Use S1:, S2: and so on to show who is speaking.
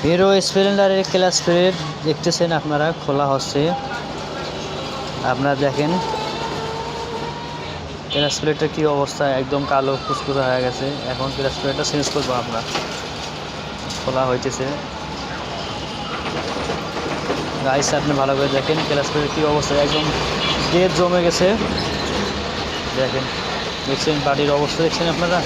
S1: Hero স্প্লেন্ডারের class plate দেখতেছেন আপনারা, খোলা হচ্ছে। আপনারা দেখেন ক্লাস প্লেটের কী অবস্থা, একদম কালো কুচকুচা হয়ে গেছে। এখন ক্লাস প্লেটটা চেঞ্জ করবো আমরা, খোলা হইতেছে। গাইস আপনি ভালো করে দেখেন ক্লাস প্লেটের কী অবস্থা, একদম ডেট জমে গেছে। দেখেন, দেখছেন বাড়ির অবস্থা দেখছেন আপনারা।